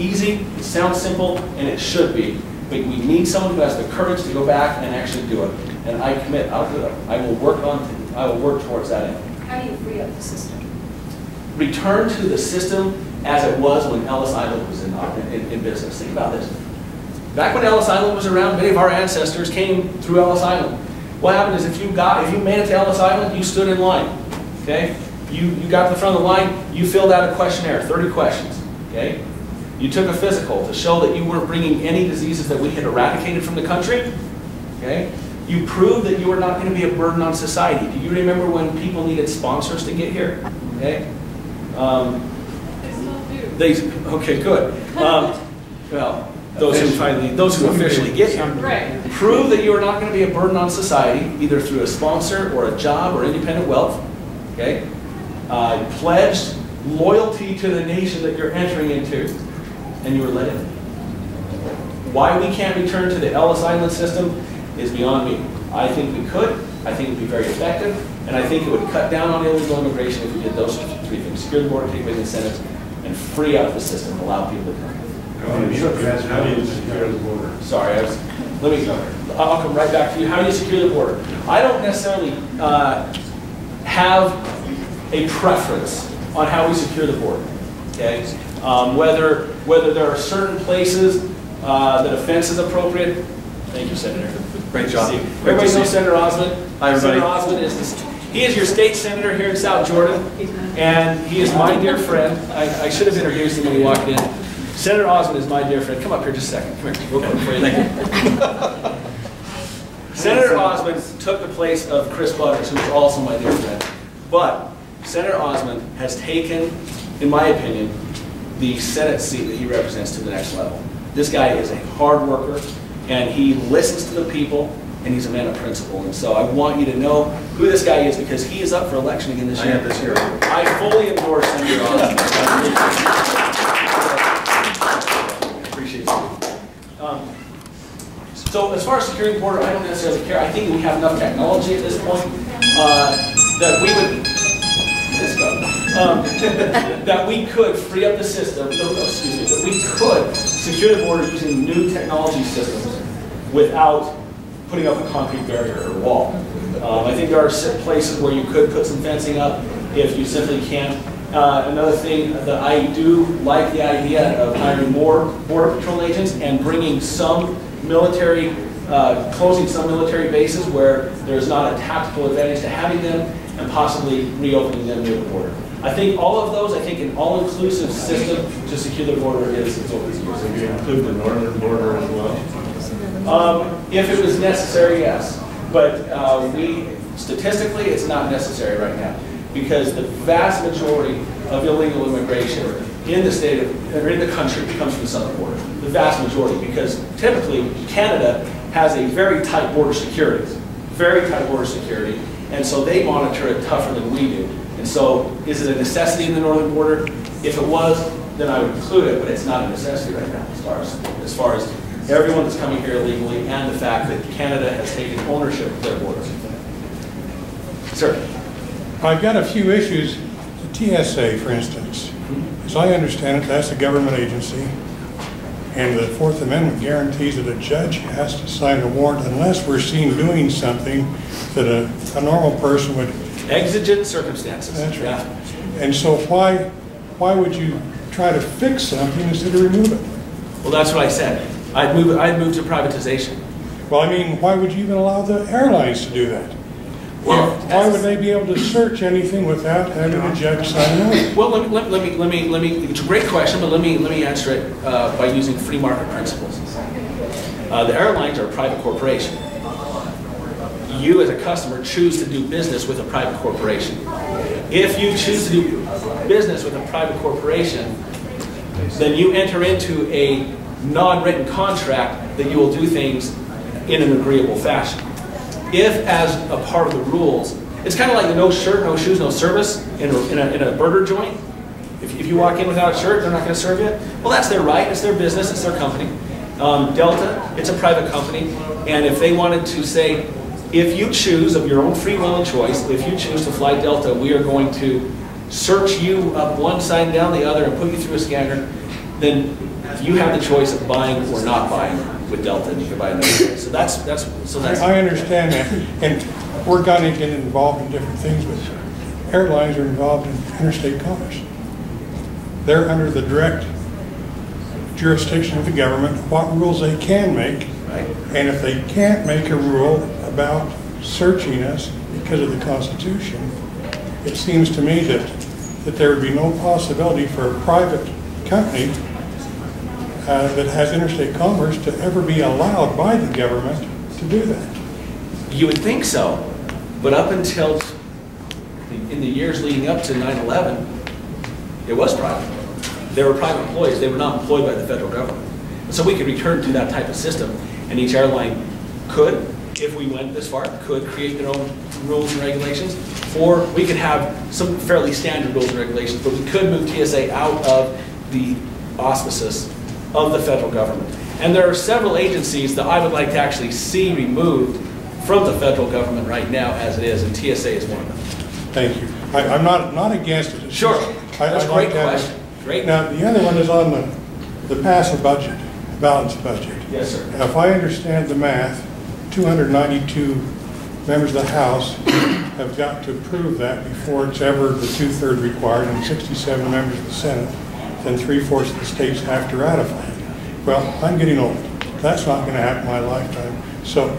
easy, it sounds simple, and it should be. But we need someone who has the courage to go back and actually do it. And I commit, I'll do it. I will work towards that end. How do you free up the system? Return to the system as it was when Ellis Island was in business. Think about this. Back when Ellis Island was around, many of our ancestors came through Ellis Island. What happened is if you made it to Ellis Island, you stood in line. Okay? You got to the front of the line, you filled out a questionnaire, 30 questions. Okay? You took a physical to show that you weren't bringing any diseases that we had eradicated from the country. Okay? You proved that you were not going to be a burden on society. Do you remember when people needed sponsors to get here? Okay? They still do. Okay, good. Well, those who officially get here. Right. Prove that you are not going to be a burden on society, either through a sponsor or a job or independent wealth. Okay? Pledged loyalty to the nation that you're entering into, and you were let in. Why we can't return to the Ellis Island system is beyond me. I think we could. I think it would be very effective, and I think it would cut down on illegal immigration if we did those three things: secure the border, take away the incentives, and free up the system, allow people to come. How do you secure the border? Sorry, I'll come right back to you. How do you secure the border? I don't necessarily have a preference on how we secure the border. Okay, whether there are certain places that a fence is appropriate. Thank you, Senator. Great job. Everybody knows Senator Osmond. Hi, everybody. Senator Osmond he is your state senator here in South Jordan, and he is my dear friend. I should have introduced him when he walked in. Senator Osmond is my dear friend. Come up here just a second. Come here. Real quick for you. Thank you. Senator Osmond took the place of Chris Butters, who is also my dear friend. But Senator Osmond has taken, in my opinion, the Senate seat that he represents to the next level. This guy is a hard worker, and he listens to the people, and he's a man of principle. And so I want you to know who this guy is, because he is up for election again this year. I fully endorse Senator Osmond. Appreciate it. So as far as securing the border, I don't necessarily care. I think we have enough technology at this point that we would that we could free up the system. That we could secure the border using new technology systems without putting up a concrete barrier or wall. I think there are places where you could put some fencing up if you simply can't. Another thing that I do like the idea of hiring more Border Patrol agents and bringing some military, closing some military bases where there's not a tactical advantage to having them, and possibly reopening them near the border. I think all of those, I think an all-inclusive system to secure the border is open to use. So you include the northern border as well? If it was necessary, yes. But statistically, it's not necessary right now, because the vast majority of illegal immigration in the state of, or in the country comes from the southern border. The vast majority, because typically Canada has a very tight border security, and so they monitor it tougher than we do. And so, is it a necessity in the northern border? If it was, then I would include it, but it's not a necessity right now as far as everyone that's coming here illegally, and the fact that Canada has taken ownership of their borders. Sir. I've got a few issues. The TSA, for instance, as I understand it, that's a government agency, and the Fourth Amendment guarantees that a judge has to sign a warrant unless we're seen doing something that a normal person would. Exigent circumstances. That's right. Yeah. And so why would you try to fix something instead of remove it? Well, that's what I said. I'd move to privatization. Well, I mean, why would you even allow the airlines to do that? Well, why would they be able to search anything without having a judge sign it? Well, let me. It's a great question, but let me answer it by using free market principles. The airlines are a private corporation. You, as a customer, choose to do business with a private corporation. If you choose to do business with a private corporation, then you enter into a non-written contract that you will do things in an agreeable fashion. If, as a part of the rules, it's kind of like the no shirt, no shoes, no service in a burger joint. If you walk in without a shirt, they're not going to serve you. Well, that's their right. It's their business. It's their company. Delta, it's a private company. And if they wanted to say, if you choose, of your own free will and choice, if you choose to fly Delta, we are going to search you up one side and down the other and put you through a scanner, then You have the choice of buying or not buying with Delta, and you can buy another way. So that's. I understand that, and we're going to get involved in different things, but airlines are involved in interstate commerce. They're under the direct jurisdiction of the government, what rules they can make, Right. and if they can't make a rule about searching us because of the Constitution, it seems to me that there would be no possibility for a private company that has interstate commerce to ever be allowed by the government to do that. You would think so, but up until in the years leading up to 9/11, it was private. They were private employees. They were not employed by the federal government. So we could return to that type of system, and each airline could, if we went this far, could create their own rules and regulations, or we could have some fairly standard rules and regulations, but we could move TSA out of the auspices of the federal government. And there are several agencies that I would like to actually see removed from the federal government right now as it is, and TSA is one of them. Thank you. I'm not against it. Sure. That's a great to have question. Great. Now, the other one is on the passive budget, balanced budget. Yes, sir. Now, if I understand the math, 292 members of the House have got to approve that before it's ever the 2/3 required, and 67 members of the Senate, then 3/4 of the states have to ratify it. Well, I'm getting old. That's not going to happen in my lifetime. So,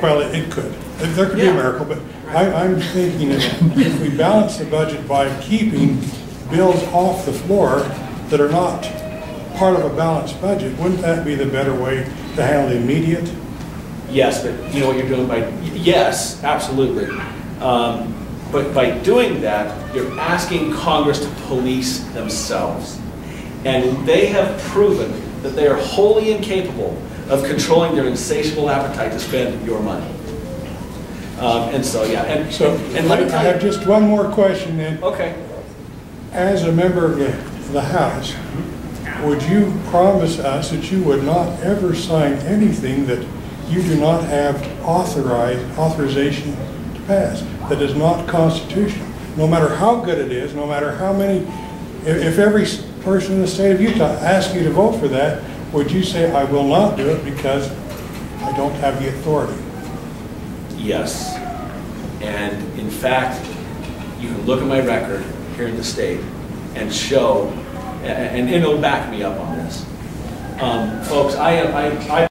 well, it could. There could be a miracle, but I'm thinking if we balance the budget by keeping bills off the floor that are not part of a balanced budget, wouldn't that be the better way to handle the immediate? Yes, but you know what you're doing by, yes, absolutely. But by doing that, you're asking Congress to police themselves. And they have proven that they are wholly incapable of controlling their insatiable appetite to spend your money. And so, yeah. And let me I tell you. have just one more question then. Okay. As a member of the House, would you promise us that you would not ever sign anything that you do not have authorization to pass, that is not constitutional? No matter how good it is, no matter how many, if every person in the state of Utah asked you to vote for that, would you say, I will not do it because I don't have the authority? Yes. And in fact, you can look at my record here in the state and show, and it'll back me up on this. Folks, I've